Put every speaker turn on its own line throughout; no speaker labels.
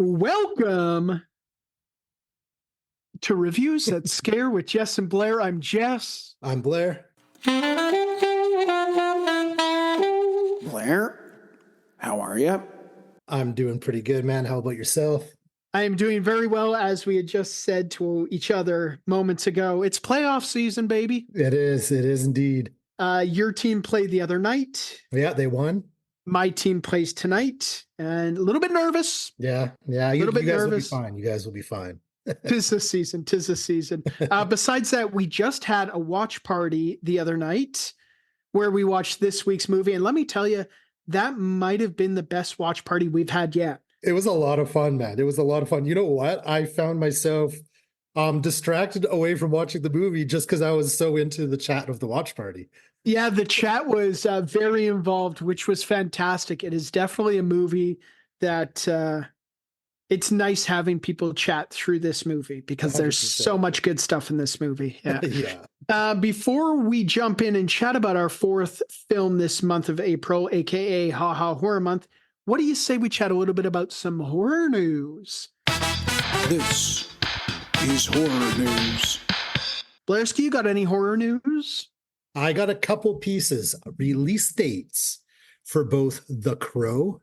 Welcome to Reviews That Scare with Jess and Blair. I'm Jess.
I'm Blair.
Blair, how are you?
I'm doing pretty good, man. How about yourself?
I am doing very well, as we had just said to each other moments ago. It's playoff season, baby.
It is indeed.
Your team played the other night.
Yeah, they won.
My team plays tonight, and a little bit nervous.
Yeah. You
Little bit
guys
nervous.
will be fine. You guys will be fine.
Tis the season. Besides that, we just had a watch party the other night where we watched this week's movie. And let me tell you, that might have been the best watch party we've had yet.
It was a lot of fun, man. It was a lot of fun. You know what? I found myself distracted away from watching the movie just because I was so into the chat of the watch party.
Yeah, the chat was very involved, which was fantastic. It is definitely a movie that it's nice having people chat through this movie because there's
100%.
so much good stuff in this movie. Yeah.
Yeah.
Before we jump in and chat about our fourth film this month of April, aka Ha Ha Horror Month, what do you say we chat a little bit about some horror news?
This is horror news.
Blairski, you got any horror news?
I got a couple pieces, release dates for both The Crow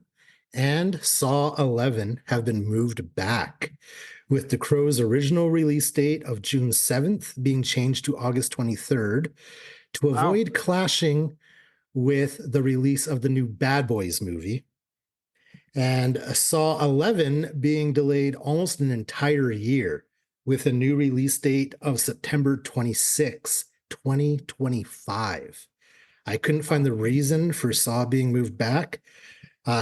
and Saw 11 have been moved back, with The Crow's original release date of June 7th being changed to August 23rd to avoid clashing with the release of the new Bad Boys movie, and Saw 11 being delayed almost an entire year with a new release date of September 26, 2025. I couldn't find the reason for Saw being moved back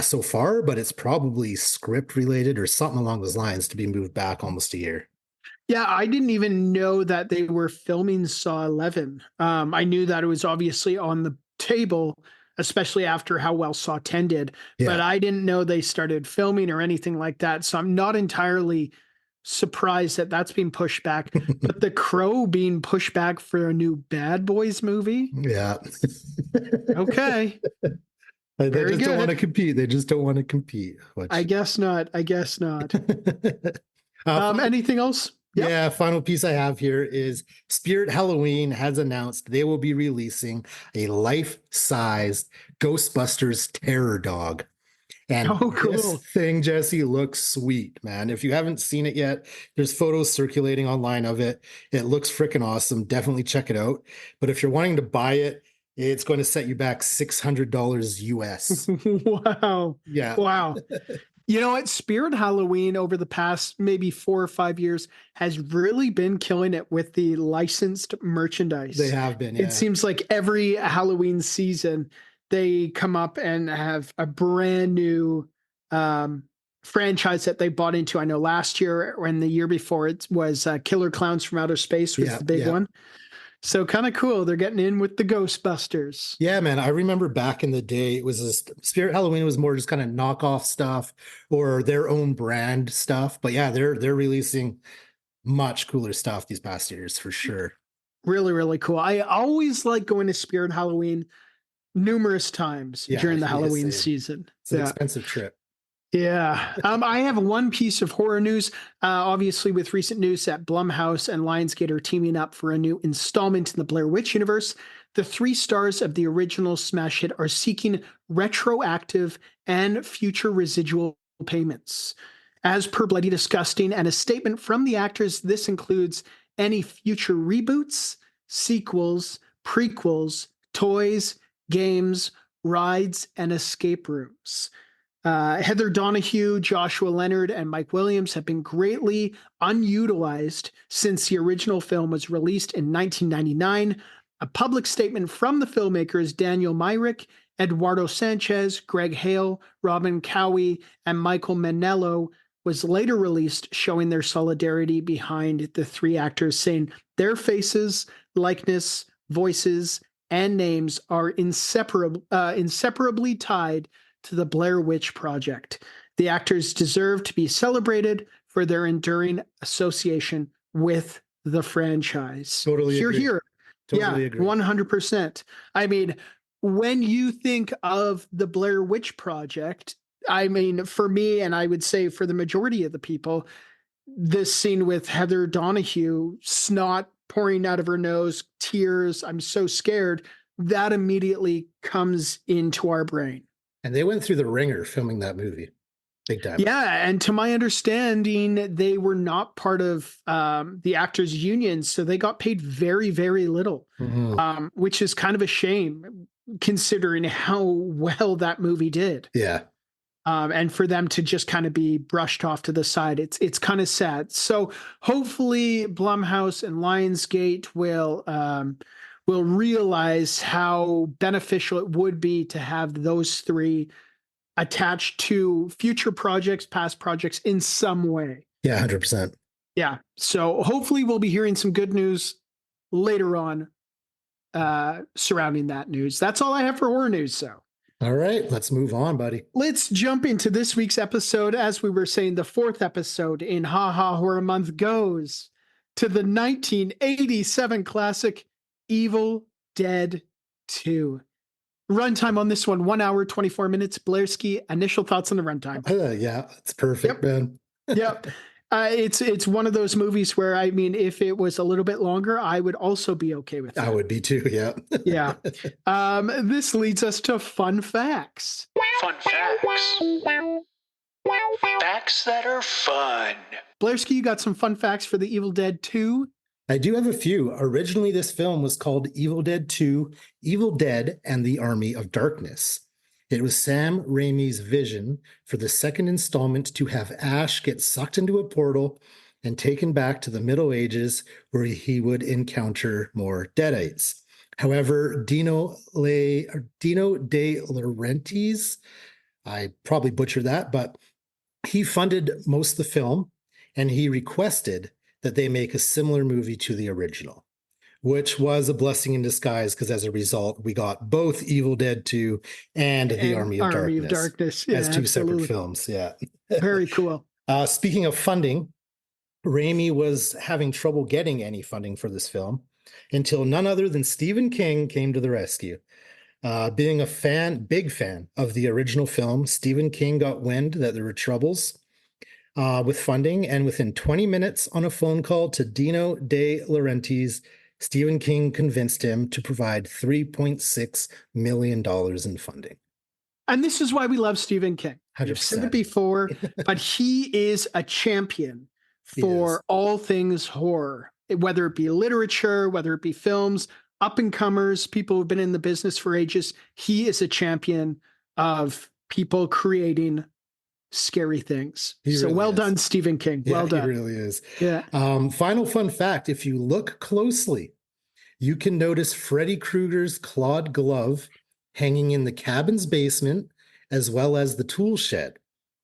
so far, but it's probably script related or something along those lines to be moved back almost a year.
Yeah, I didn't even know that they were filming Saw 11. I knew that it was obviously on the table, especially after how well Saw 10 did, but I didn't know they started filming or anything like that. So I'm not entirely surprised that that's being pushed back. But The Crow being pushed back for a new Bad Boys movie?
Yeah.
Okay.
They
Very
just don't
good.
want to compete. They just don't want to compete.
I guess not.
Final-
Anything else? Yep.
Yeah, final piece I have here is Spirit Halloween has announced they will be releasing a life-sized Ghostbusters terror dog. And this thing, Jesse, looks sweet, man. If you haven't seen it yet, there's photos circulating online of it. It looks freaking awesome. Definitely check it out. But if you're wanting to buy it, it's going to set you back $600 US.
Wow.
Yeah.
Wow. You know what? Spirit Halloween over the past maybe 4 or 5 years has really been killing it with the licensed merchandise.
They have been. Yeah.
It seems like every Halloween season they come up and have a brand new franchise that they bought into. I know last year and the year before it was Killer Clowns from Outer Space was the big one. So kind of cool. They're getting in with the Ghostbusters.
Yeah, man. I remember back in the day, it was Spirit Halloween was more just kind of knockoff stuff or their own brand stuff. But yeah, they're releasing much cooler stuff these past years for sure.
Really, really cool. I always like going to Spirit Halloween numerous times during the Halloween season.
It's an expensive trip.
Yeah. I have one piece of horror news, obviously with recent news that Blumhouse and Lionsgate are teaming up for a new installment in the Blair Witch universe. The 3 stars of the original smash hit are seeking retroactive and future residual payments. As per Bloody Disgusting and a statement from the actors, this includes any future reboots, sequels, prequels, toys, games, rides, and escape rooms. Heather Donahue, Joshua Leonard, and Mike Williams have been greatly unutilized since the original film was released in 1999. A public statement from the filmmakers Daniel Myrick, Eduardo Sanchez, Greg Hale, Robin Cowie, and Michael Manello was later released showing their solidarity behind the 3 actors, saying their faces, likeness, voices, and names are inseparably tied to the Blair Witch Project. The actors deserve to be celebrated for their enduring association with the franchise.
Totally agree.
Here.
Totally agree.
100%. I mean, when you think of the Blair Witch Project, I mean, for me, and I would say for the majority of the people, this scene with Heather Donahue, snot pouring out of her nose, tears, I'm so scared, that immediately comes into our brain.
And they went through the ringer filming that movie. Big time.
Yeah, and to my understanding, they were not part of the actors' union, so they got paid very, very little,
Mhm.
which is kind of a shame considering how well that movie did.
Yeah.
And for them to just kind of be brushed off to the side, it's kind of sad. So hopefully, Blumhouse and Lionsgate will realize how beneficial it would be to have those three attached to future projects, past projects in some way.
Yeah, 100%.
Yeah. So hopefully we'll be hearing some good news later on surrounding that news. That's all I have for horror news. So
All right, let's move on, buddy.
let's jump into this week's episode. As we were saying, the fourth episode in Ha Ha Horror Month goes to the 1987 classic Evil Dead 2. Runtime on this one, 1 hour, 24 minutes. Blairski, initial thoughts on the runtime.
Yeah, it's perfect,
Yep.
man.
Yep. It's one of those movies where, I mean, if it was a little bit longer, I would also be okay with
I
that.
would be too, yeah.
Yeah. This leads us to fun facts.
Fun facts. Facts that are fun.
Blairski, you got some fun facts for the Evil Dead 2?
I do have a few. Originally, this film was called Evil Dead 2, Evil Dead and the Army of Darkness. It was Sam Raimi's vision for the second installment to have Ash get sucked into a portal and taken back to the Middle Ages where he would encounter more Deadites. However, Dino De Laurentiis, I probably butchered that, but he funded most of the film and he requested that they make a similar movie to the original, which was a blessing in disguise because as a result, we got both Evil Dead 2 and The Army of Darkness
Yeah,
as two
absolutely.
separate films. Yeah.
Very cool.
Speaking of funding, Raimi was having trouble getting any funding for this film until none other than Stephen King came to the rescue. Being a big fan of the original film, Stephen King got wind that there were troubles with funding, and within 20 minutes on a phone call to Dino De Laurentiis, Stephen King convinced him to provide $3.6 million in funding.
And this is why we love Stephen King. I've said
100%.
it before, but he is a champion
He
for
is.
all things horror, whether it be literature, whether it be films, up and comers, people who've been in the business for ages. He is a champion of people creating scary things.
He
So
really
well
is.
done, Stephen King.
Yeah,
Well done.
He really is.
Yeah.
Final fun fact, if you look closely, you can notice Freddy Krueger's clawed glove hanging in the cabin's basement, as well as the tool shed.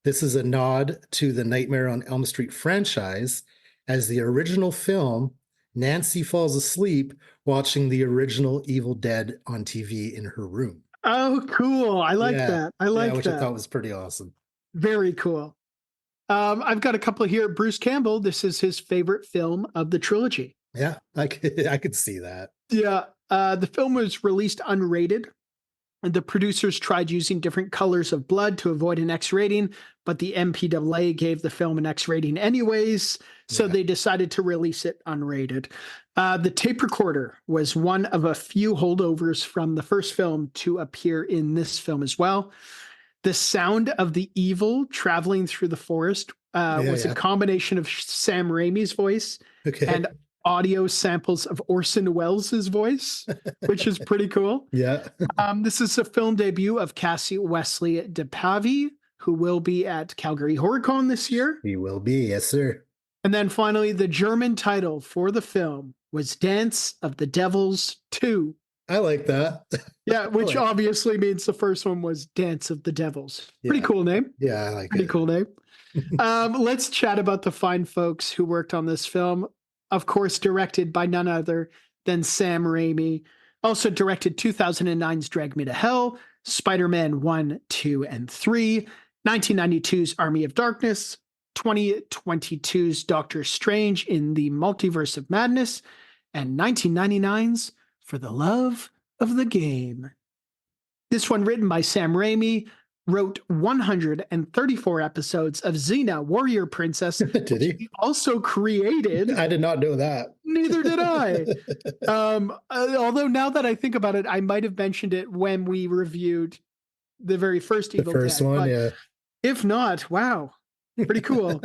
This is a nod to the Nightmare on Elm Street franchise. As the original film, Nancy falls asleep watching the original Evil Dead on TV in her room.
Oh, cool. I like
Yeah.
that. I like
which
that.
I thought was pretty awesome.
Very cool. I've got a couple here. Bruce Campbell, this is his favorite film of the trilogy.
Yeah, I could see that.
Yeah. The film was released unrated. And the producers tried using different colors of blood to avoid an X rating, but the MPAA gave the film an X rating anyways. So
Yeah.
they decided to release it unrated. The tape recorder was one of a few holdovers from the first film to appear in this film as well. The sound of the evil traveling through the forest was a combination of Sam Raimi's voice
Okay.
and audio samples of Orson Welles' voice, which is pretty cool.
Yeah.
This is a film debut of Cassie Wesley DePavi, who will be at Calgary HorrorCon this year.
He will be. Yes, sir.
And then finally, the German title for the film was Dance of the Devils 2.
I like that.
Yeah, which
Cool.
obviously means the first one was Dance of the Devils. Pretty
Yeah.
cool name.
Yeah, I like
Pretty
it.
cool name. Let's chat about the fine folks who worked on this film. Of course, directed by none other than Sam Raimi. Also directed 2009's Drag Me to Hell, Spider-Man 1, 2, and 3, 1992's Army of Darkness, 2022's Doctor Strange in the Multiverse of Madness, and 1999's For the Love of the Game. This one written by Sam Raimi, wrote 134 episodes of Xena, Warrior Princess.
Did he?
He also created.
I did not know that.
Neither did I. Although now that I think about it, I might have mentioned it when we reviewed the very first
The
Evil
first
Dead.
one,
but
yeah.
if not, wow, pretty cool.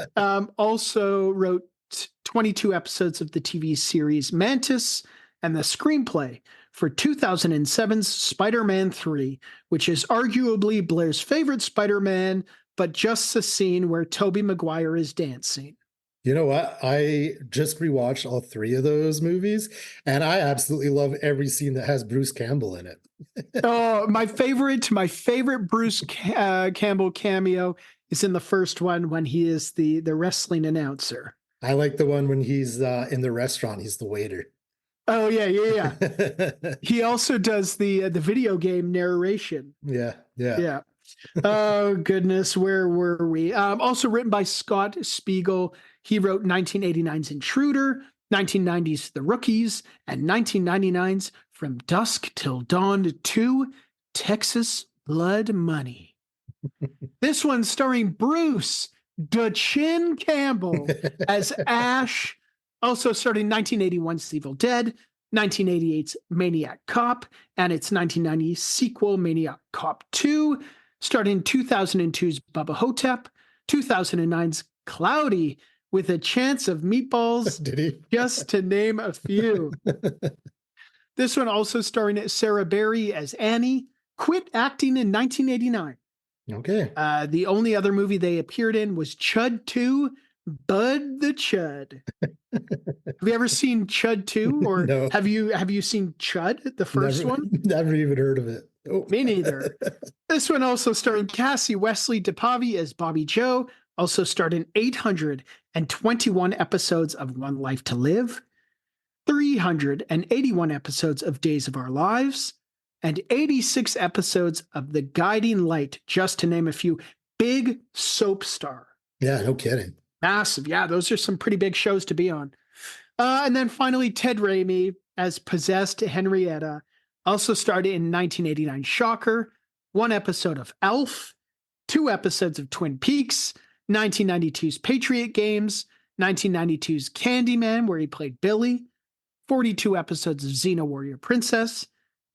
Also wrote 22 episodes of the TV series Mantis and the screenplay for 2007's Spider-Man 3, which is arguably Blair's favorite Spider-Man, but just the scene where Tobey Maguire is dancing.
You know what? I just rewatched all three of those movies, and I absolutely love every scene that has Bruce Campbell in it.
Oh, my favorite Bruce Campbell cameo is in the first one when he is the wrestling announcer.
I like the one when he's in the restaurant. He's the waiter.
Oh yeah. He also does the video game narration.
Yeah.
Yeah. Oh goodness, where were we? Also written by Scott Spiegel. He wrote 1989's Intruder, 1990's The Rookies, and 1999's From Dusk Till Dawn 2, Texas Blood Money. This one starring Bruce "Da Chin" Campbell as Ash. Also starting 1981's Evil Dead, 1988's Maniac Cop, and its 1990 sequel Maniac Cop 2, starting 2002's Bubba Hotep, 2009's Cloudy with a Chance of Meatballs,
Did he?
just to name a few. This one also starring Sarah Berry as Annie, quit acting in 1989.
Okay.
The only other movie they appeared in was Chud 2, Bud the Chud. Have you ever seen Chud 2? Or
No.
have you seen Chud, the first
Never,
one?
Never even heard of it. Oh.
Me neither. This one also starring Cassie Wesley DePavi as Bobby Joe, also starred in 821 episodes of One Life to Live, 381 episodes of Days of Our Lives, and 86 episodes of The Guiding Light, just to name a few. Big soap star.
Yeah, no kidding.
Massive. Yeah, those are some pretty big shows to be on. And then finally, Ted Raimi as possessed Henrietta, also started in 1989 Shocker, 1 episode of Elf, 2 episodes of Twin Peaks, 1992's Patriot Games, 1992's Candyman, where he played Billy, 42 episodes of Xena Warrior Princess,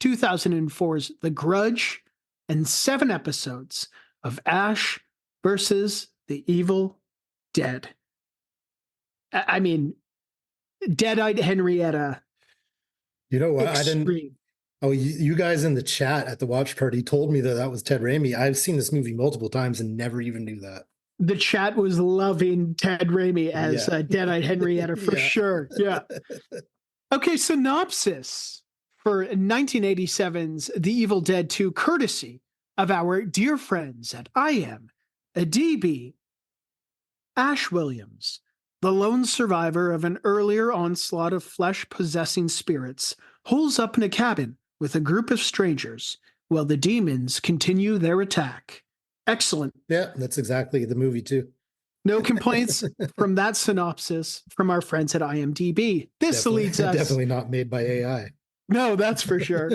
2004's The Grudge, and 7 episodes of Ash versus the Evil Dead. I mean, Dead-Eyed Henrietta.
You know what? I didn't.
Extreme.
Oh, you guys in the chat at the watch party told me that was Ted Raimi. I've seen this movie multiple times and never even knew that.
The chat was loving Ted Raimi as
Yeah.
Dead-Eyed Henrietta for
Yeah.
sure. Yeah. Okay, synopsis for 1987's The Evil Dead 2, courtesy of our dear friends at IMDb. Ash Williams, the lone survivor of an earlier onslaught of flesh-possessing spirits, holes up in a cabin with a group of strangers while the demons continue their attack. Excellent.
Yeah, that's exactly the movie too.
No complaints from that synopsis from our friends at IMDb. This
Definitely,
leads us.
definitely not made by AI.
No, that's for sure.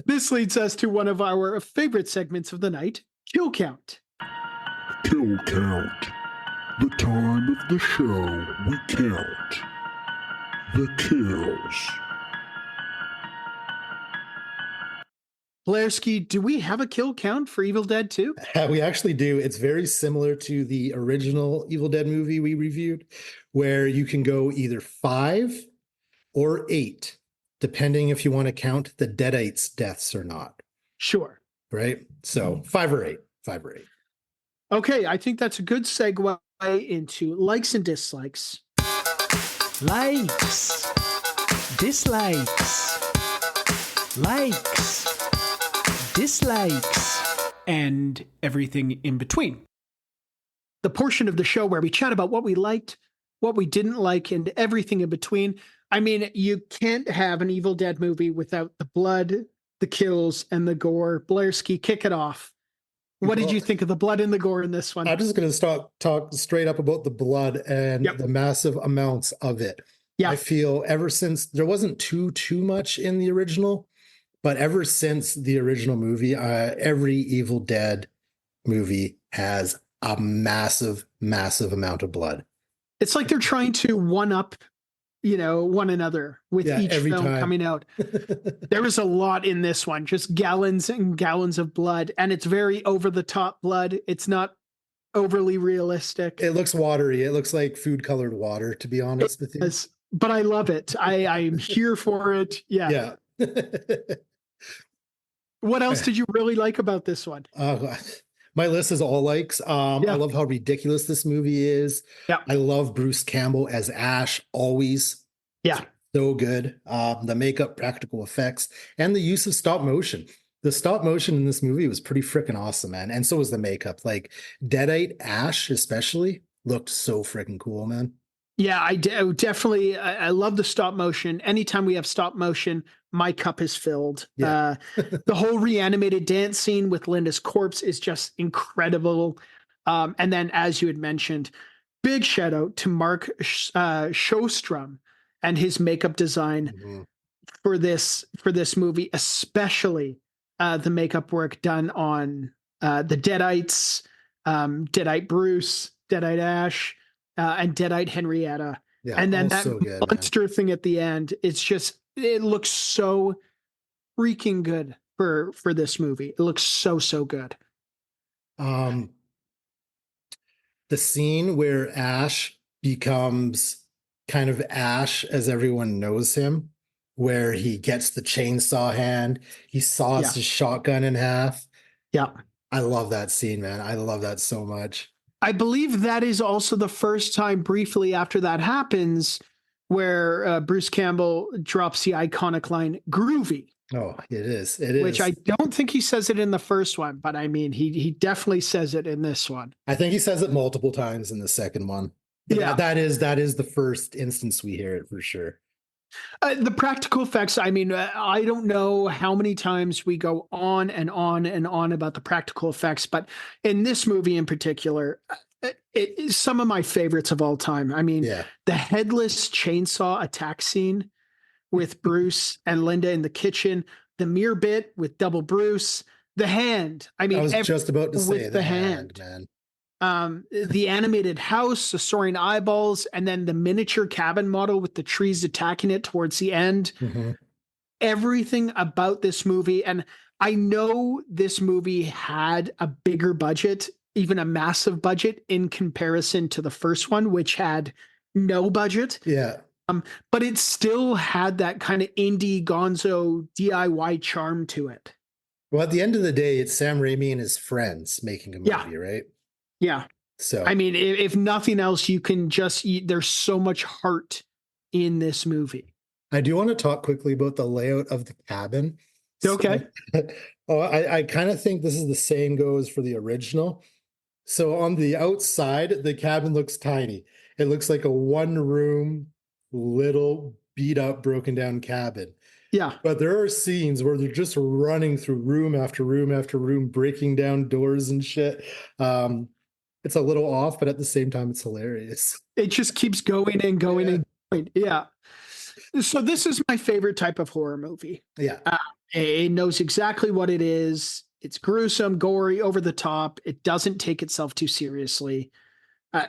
This leads us to one of our favorite segments of the night, Kill Count.
Kill count. The time of the show we count the kills.
Blairski, do we have a kill count for Evil Dead 2?
We actually do. It's very similar to the original Evil Dead movie we reviewed, where you can go either 5 or 8, depending if you want to count the Deadites' deaths or not.
Sure.
Right? So 5 or 8. 5 or 8.
Okay, I think that's a good segue into likes and dislikes. Likes, dislikes, likes, dislikes, and everything in between. The portion of the show where we chat about what we liked, what we didn't like, and everything in between. I mean, you can't have an Evil Dead movie without the blood, the kills, and the gore. Blairski, kick it off. What did you think of the blood and the gore in this one?
I'm just going to talk straight up about the blood and
Yep.
the massive amounts of it.
Yeah.
I feel ever since there wasn't too much in the original, but ever since the original movie, every Evil Dead movie has a massive, massive amount of blood.
It's like they're trying to one up, one another with
Yeah,
each
every
film
time.
coming out. There was a lot in this one, just gallons and gallons of blood, and it's very over the top blood. It's not overly realistic.
It looks watery. It looks like food colored water, to be honest with you.
Yes, but I love it. I'm here for it. Yeah.
Yeah.
What else did you really like about this one?
My list is all likes. I
Yeah.
love how ridiculous this movie is.
Yeah.
I love Bruce Campbell as Ash, always.
Yeah.
So good. The makeup, practical effects, and the use of stop motion. The stop motion in this movie was pretty freaking awesome, man. And so was the makeup. Like Deadite Ash, especially, looked so freaking cool, man.
Yeah, definitely. I love the stop motion. Anytime we have stop motion, my cup is filled.
Yeah.
The whole reanimated dance scene with Linda's corpse is just incredible. And then, as you had mentioned, big shout out to Mark Shostrom and his makeup design
Mhm.
for this movie, especially the makeup work done on the Deadites, Deadite Bruce, Deadite Ash, and Deadite Henrietta.
Yeah.
And then
all
that
so good, man.
monster thing at the end, it looks so freaking good for this movie. It looks so good.
The scene where Ash becomes kind of Ash as everyone knows him, where he gets the chainsaw hand, he saws
Yeah.
his shotgun in half.
Yeah.
I love that scene, man. I love that so much.
I believe that is also the first time briefly after that happens where Bruce Campbell drops the iconic line groovy,
Oh, it is. It is.
which I don't think he says it in the first one, but I mean, he definitely says it in this one.
I think he says it multiple times in the second one. But
Yeah.
that is the first instance we hear it for sure.
The practical effects, I mean, I don't know how many times we go on and on and on about the practical effects, but in this movie in particular, it is some of my favorites of all time. I mean,
Yeah.
the headless chainsaw attack scene with Bruce and Linda in the kitchen, the mirror bit with double Bruce, the hand. I mean,
I was just about to say
with the hand.
man.
The animated house, the soaring eyeballs, and then the miniature cabin model with the trees attacking it towards the end.
Mhm.
Everything about this movie, and I know this movie had a bigger budget, even a massive budget in comparison to the first one, which had no budget,
Yeah.
but it still had that kind of indie gonzo DIY charm to it.
Well, at the end of the day, it's Sam Raimi and his friends making a movie,
Yeah.
right?
Yeah.
So
I mean, if nothing else, you can just, there's so much heart in this movie.
I do want to talk quickly about the layout of the cabin.
Okay.
I kind of think this is the same goes for the original. So on the outside, the cabin looks tiny. It looks like a one-room, little beat up, broken down cabin.
Yeah.
But there are scenes where they're just running through room after room after room, breaking down doors and shit. It's a little off, but at the same time, it's hilarious.
It just keeps going and going and going. Yeah. So this is my favorite type of horror movie.
Yeah.
It knows exactly what it is. It's gruesome, gory, over the top. It doesn't take itself too seriously.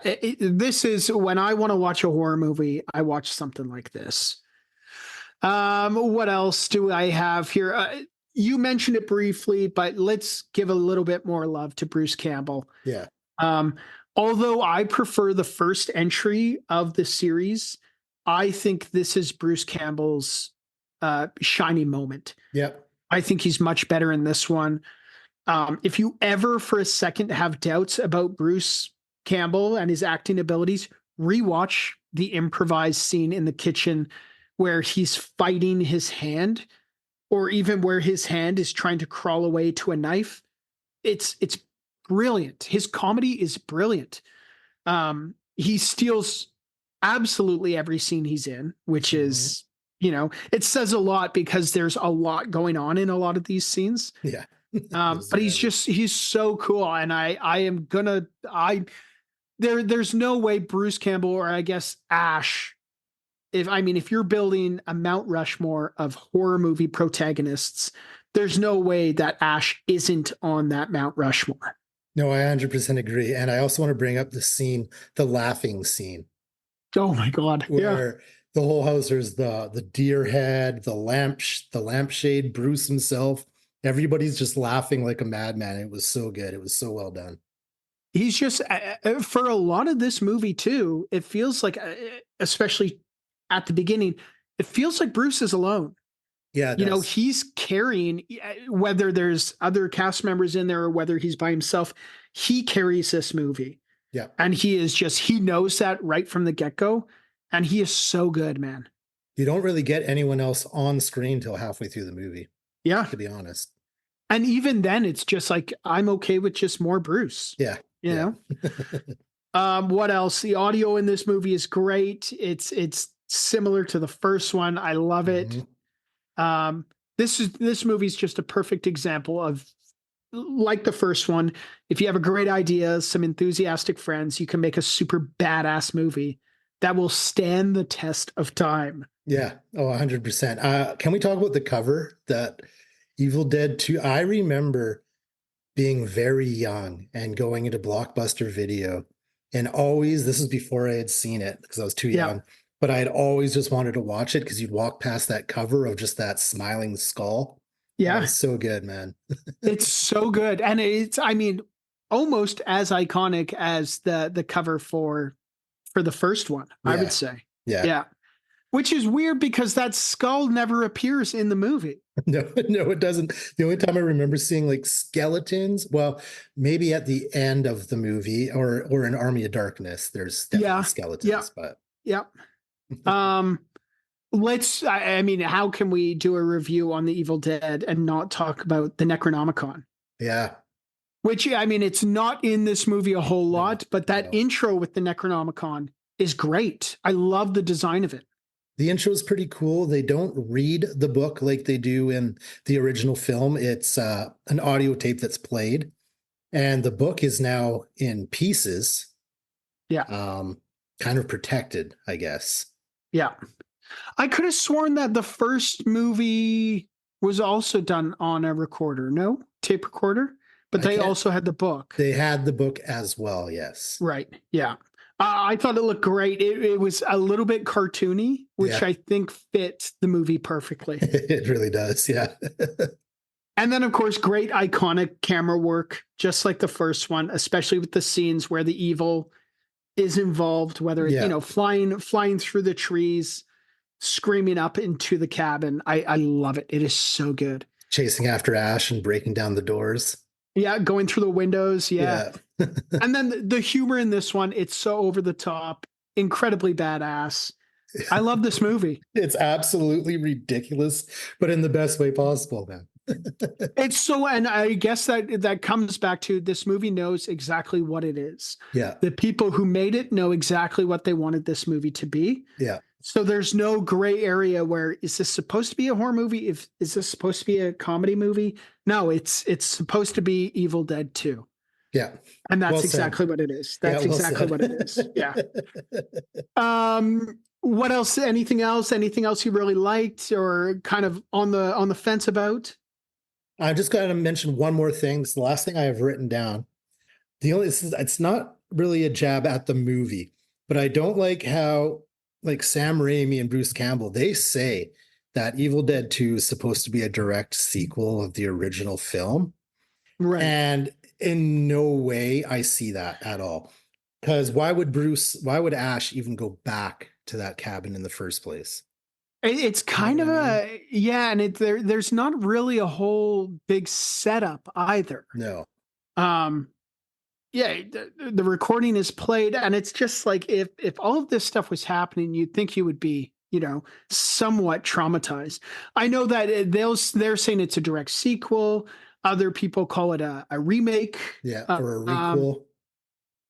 This is when I want to watch a horror movie, I watch something like this. What else do I have here? You mentioned it briefly, but let's give a little bit more love to Bruce Campbell.
Yeah.
Although I prefer the first entry of the series, I think this is Bruce Campbell's shining moment.
Yep.
I think he's much better in this one. If you ever for a second have doubts about Bruce Campbell and his acting abilities, rewatch the improvised scene in the kitchen where he's fighting his hand, or even where his hand is trying to crawl away to a knife. It's brilliant. His comedy is brilliant. He steals absolutely every scene he's in, which is, it says a lot because there's a lot going on in a lot of these scenes.
Yeah.
But he's so cool. And there's no way Bruce Campbell, or I guess Ash, if you're building a Mount Rushmore of horror movie protagonists, there's no way that Ash isn't on that Mount Rushmore.
No, I 100% agree. And I also want to bring up the scene, the laughing scene,
Oh my God. Yeah.
where the whole house, there's the deer head, the lampshade, Bruce himself. Everybody's just laughing like a madman. It was so good. It was so well done.
He's just, for a lot of this movie too, it feels like, especially at the beginning, it feels like Bruce is alone.
Yeah, it
You know,
does.
he's carrying, whether there's other cast members in there or whether he's by himself, he carries this movie.
Yeah.
And he knows that right from the get go. And he is so good, man.
You don't really get anyone else on screen till halfway through the movie,
Yeah.
to be honest.
And even then, it's just like, I'm okay with just more Bruce,
Yeah.
you
Yeah.
know? What else? The audio in this movie is great. It's similar to the first one. I love it.
Mhm.
This movie is just a perfect example of, like the first one, if you have a great idea, some enthusiastic friends, you can make a super badass movie that will stand the test of time.
Yeah. Oh, 100%. Can we talk about the cover that Evil Dead 2? I remember being very young and going into Blockbuster Video, and always, this is before I had seen it because I was too
Yeah.
young, but I had always just wanted to watch it because you'd walk past that cover of just that smiling skull. Oh,
Yeah,
it's so good, man.
it's so good. And it's, I mean, almost as iconic as the cover for the first one, I
Yeah.
would say.
Yeah.
Yeah. Which is weird because that skull never appears in the movie.
No, no, it doesn't. The only time I remember seeing like skeletons, well, maybe at the end of the movie or in Army of Darkness, there's definitely
Yeah.
skeletons,
Yeah.
but
Yep. I mean, how can we do a review on the Evil Dead and not talk about the Necronomicon?
yeah.
Which, I mean, it's not in this movie a whole
No,
lot, but that
no.
intro with the Necronomicon is great. I love the design of it.
The intro is pretty cool. They don't read the book like they do in the original film. It's an audio tape that's played, and the book is now in pieces.
Yeah.
Kind of protected, I guess.
Yeah. I could have sworn that the first movie was also done on a recorder, no? Tape recorder? But
I
they
can't-
also had the book.
They had the book as well, yes.
Right. Yeah. I thought it looked great. It was a little bit cartoony, which
Yeah.
I think fit the movie perfectly.
It really does, yeah.
And then, of course, great iconic camera work, just like the first one, especially with the scenes where the evil is involved, whether it's,
Yeah.
you know, flying through the trees, screaming up into the cabin. I love it. It is so good.
Chasing after Ash and breaking down the doors.
Yeah, going through the windows. Yeah.
Yeah.
And then the humor in this one, it's so over the top, incredibly badass. I love this movie.
It's absolutely ridiculous, but in the best way possible, man.
It's so, and I guess that comes back to this movie knows exactly what it is.
Yeah.
The people who made it know exactly what they wanted this movie to be.
Yeah.
So there's no gray area where is this supposed to be a horror movie? Is this supposed to be a comedy movie? No, it's supposed to be Evil Dead 2.
Yeah.
And that's
Well said.
exactly what it is. That's
Yeah, well
exactly
said.
what it is. Yeah. What else? Anything else? Anything else you really liked or kind of on the fence about?
I just got to mention one more thing. This is the last thing I have written down. It's not really a jab at the movie, but I don't like how like Sam Raimi and Bruce Campbell, they say that Evil Dead 2 is supposed to be a direct sequel of the original film.
Right.
And in no way I see that at all. Because why would Ash even go back to that cabin in the first place?
It's kind of
know what I
yeah, and there's not really a whole big setup either.
No.
Yeah, the recording is played, and it's just like if all of this stuff was happening, you'd think you would be, you know, somewhat traumatized. I know that they're saying it's a direct sequel. Other people call it a remake.
Yeah.
Uh,
Or a
um,
requel.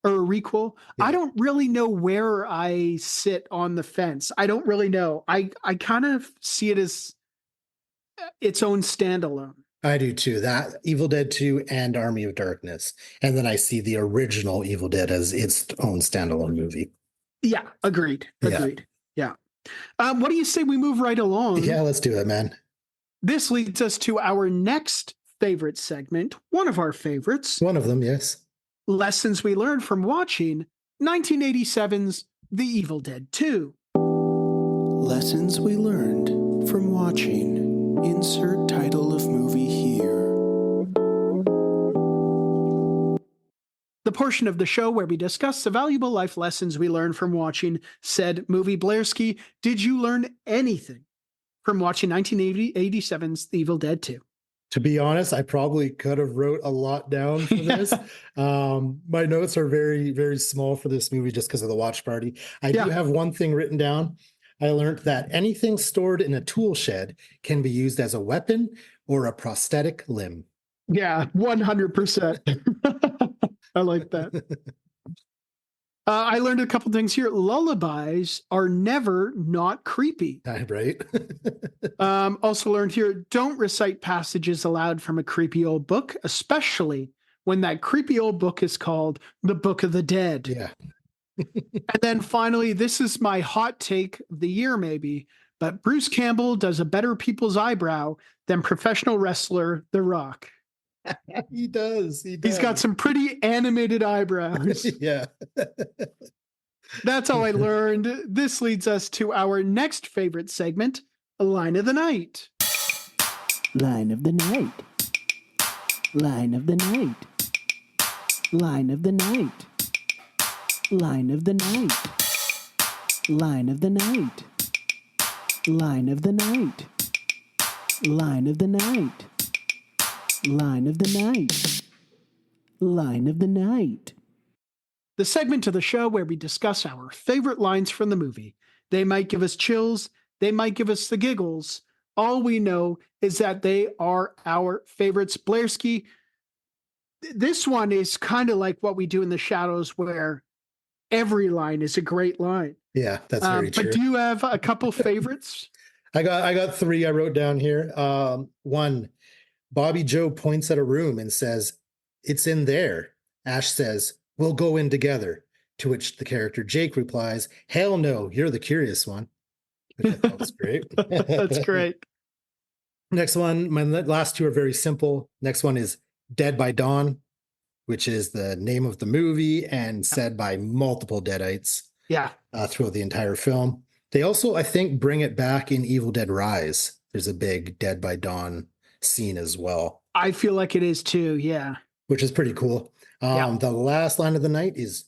or a requel.
Yeah.
I don't really know where I sit on the fence. I don't really know. I kind of see it as its own standalone.
I do too. That Evil Dead 2 and Army of Darkness. And then I see the original Evil Dead as its own standalone movie.
Yeah, agreed.
Yeah.
Agreed. Yeah. What do you say we move right along?
Yeah, let's do it, man.
This leads us to our next favorite segment, one of our favorites,
One of them, yes.
lessons we learned from watching 1987's The Evil Dead 2.
Lessons we learned from watching. Insert title of movie here.
The portion of the show where we discuss the valuable life lessons we learned from watching said movie. Blairski, did you learn anything from watching 1987's The Evil Dead 2?
To be honest, I probably could have wrote a lot down for this. My notes are very, very small for this movie just because of the watch party. I
Yeah.
do have one thing written down. I learned that anything stored in a tool shed can be used as a weapon or a prosthetic limb.
Yeah, 100%. I like that. I learned a couple things here. Lullabies are never not creepy.
Right?
Also learned here, don't recite passages aloud from a creepy old book, especially when that creepy old book is called The Book of the Dead.
Yeah.
And then finally, this is my hot take of the year, maybe, but Bruce Campbell does a better people's eyebrow than professional wrestler The Rock.
He does.
He's got some pretty animated eyebrows.
Yeah.
That's how I learned. This leads us to our next favorite segment, Line of the Night.
Line of the night. Line of the night. Line of the night. Line of the night. Line of the night. Line of the night. Line of the night. Line of the night. Line of the night.
The segment of the show where we discuss our favorite lines from the movie. They might give us chills, they might give us the giggles. All we know is that they are our favorites. Blairski, this one is kind of like what we do in the shadows, where every line is a great line.
Yeah, that's very true.
But do you have a couple favorites?
I got three I wrote down here. One, Bobby Joe points at a room and says, "It's in there." Ash says, "We'll go in together." To which the character Jake replies, "Hell no, you're the curious one." Which I thought was great.
That's great.
Next one, my last two are very simple. Next one is Dead by Dawn, which is the name of the movie and said by multiple Deadites
Yeah.
throughout the entire film. They also, I think, bring it back in Evil Dead Rise. There's a big Dead by Dawn scene as well,
I feel like it is too. Yeah.
which is pretty cool.
Yeah.
The last line of the night is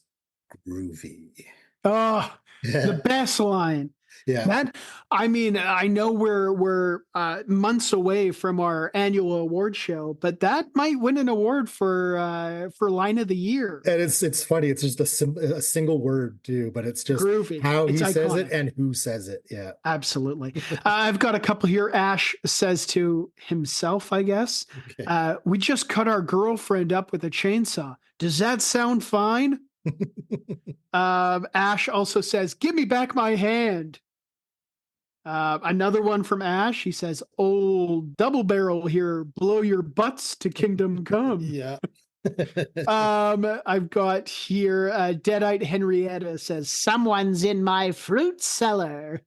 groovy.
Oh, the best line.
Yeah.
That, I mean, I know we're months away from our annual award show, but that might win an award for line of the year.
And it's funny. It's just a single word too, but it's just
Groovy.
how he
It's
says it
iconic.
and who says it. Yeah.
Absolutely. I've got a couple here. Ash says to himself, I guess,
Okay.
we just cut our girlfriend up with a chainsaw. Does that sound fine? Ash also says, "Give me back my hand." Another one from Ash. He says, "Old double barrel here, blow your butts to kingdom come."
Yeah.
I've got here Deadite Henrietta says, "Someone's in my fruit cellar,"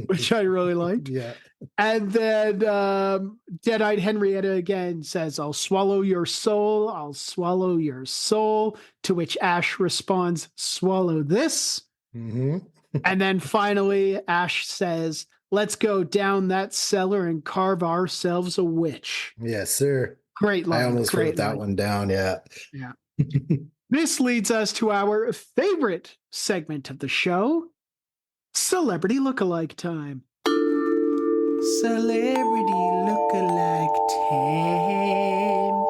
which I really liked.
Yeah.
And then Deadite Henrietta again says, "I'll swallow your soul. I'll swallow your soul." To which Ash responds, "Swallow this."
Hmm.
And then finally, Ash says, "Let's go down that cellar and carve ourselves a witch."
Yes, sir.
Great line.
I almost
great
wrote that
line.
one down. Yeah.
Yeah. This leads us to our favorite segment of the show, Celebrity Lookalike Time.
Celebrity lookalike time.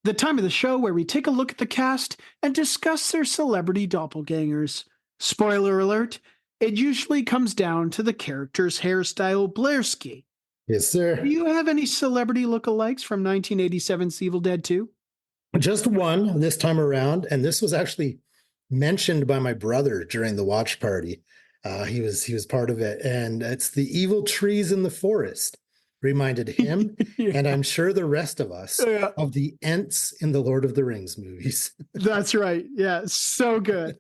The time of the show where we take a look at the cast and discuss their celebrity doppelgangers. Spoiler alert, it usually comes down to the character's hairstyle. Blairski,
Yes, sir.
do you have any celebrity lookalikes from 1987's Evil Dead 2?
Just one this time around, and this was actually mentioned by my brother during the watch party. He was part of it, and it's the evil trees in the forest. Reminded him, and I'm sure the rest of us,
Yeah.
of the Ents in the Lord of the Rings movies.
That's right. Yeah, so good.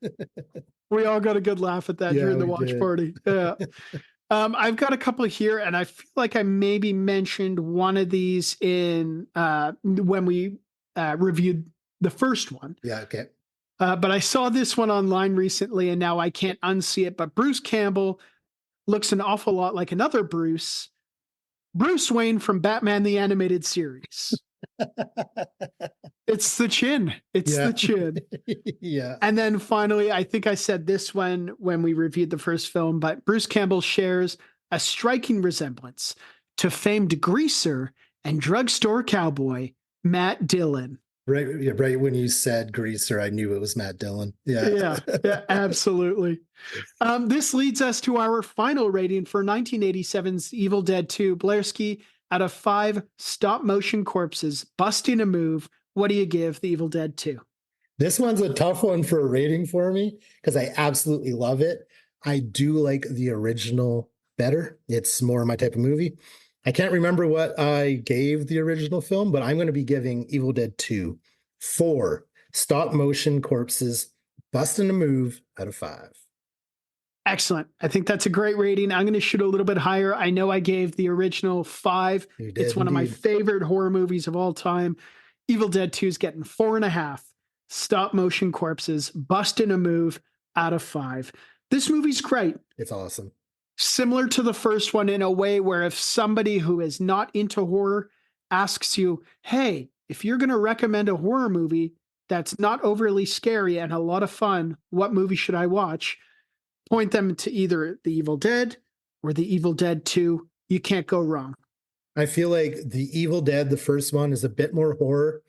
We all got a good laugh at that
Yeah,
during the
we
watch
did.
party. Yeah. I've got a couple here, and I feel like I maybe mentioned one of these in when we reviewed the first one.
Yeah, okay.
But I saw this one online recently, and now I can't unsee it. But Bruce Campbell looks an awful lot like another Bruce Wayne from Batman the Animated Series. It's the chin. It's
Yeah.
the chin.
Yeah.
And then finally, I think I said this when we reviewed the first film, but Bruce Campbell shares a striking resemblance to famed greaser and drugstore cowboy Matt Dillon.
Right when you said Greaser, I knew it was Matt Dillon. Yeah.
Yeah, absolutely. This leads us to our final rating for 1987's Evil Dead 2. Blairski, out of 5 stop motion corpses busting a move, what do you give the Evil Dead 2?
This one's a tough one for a rating for me because I absolutely love it. I do like the original better. It's more my type of movie. I can't remember what I gave the original film, but I'm going to be giving Evil Dead 2 4 stop motion corpses busting a move out of 5.
Excellent. I think that's a great rating. I'm going to shoot a little bit higher. I know I gave the original 5.
You did
It's one of my
indeed.
favorite horror movies of all time. Evil Dead 2 is getting 4.5 stop motion corpses busting a move out of 5. This movie's great.
It's awesome.
Similar to the first one in a way where if somebody who is not into horror asks you, hey, if you're going to recommend a horror movie that's not overly scary and a lot of fun, what movie should I watch? Point them to either The Evil Dead or The Evil Dead 2. You can't go wrong.
I feel like The Evil Dead, the first one, is a bit more horror.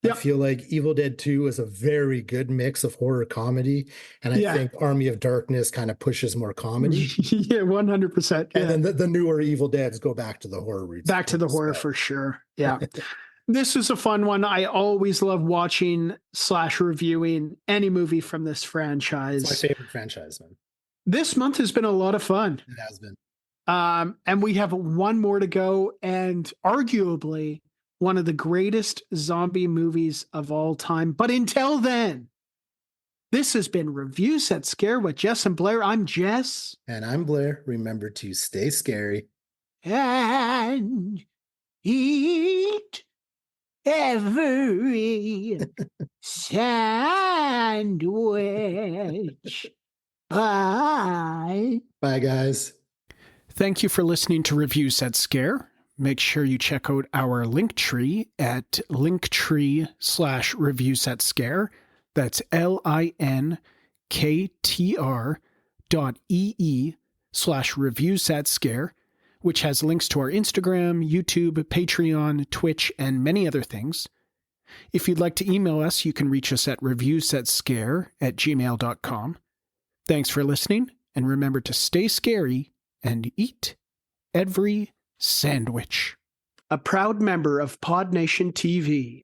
Yep.
I feel like Evil Dead 2 is a very good mix of horror comedy. And I
Yeah.
think Army of Darkness kind of pushes more comedy.
Yeah, 100%. Yeah.
And then the newer Evil Deads go back to the horror roots.
Back to the horror
So,
for sure. Yeah. This is a fun one. I always love watching / reviewing any movie from this franchise.
It's my favorite franchise, man.
This month has been a lot of fun.
It has been.
And we have one more to go, and arguably one of the greatest zombie movies of all time. But until then, this has been Reviews That Scare with Jess and Blair. I'm Jess.
And I'm Blair. Remember to stay scary.
And eat every sandwich. Bye.
Bye, guys.
Thank you for listening to Reviews That Scare. Make sure you check out our Linktree at linktree/Reviews That Scare. That's linktr.ee/Reviews That Scare, which has links to our Instagram, YouTube, Patreon, Twitch, and many other things. If you'd like to email us, you can reach us at reviewsthatscare@gmail.com. Thanks for listening, and remember to stay scary and eat every sandwich. A proud member of Pod Nation TV.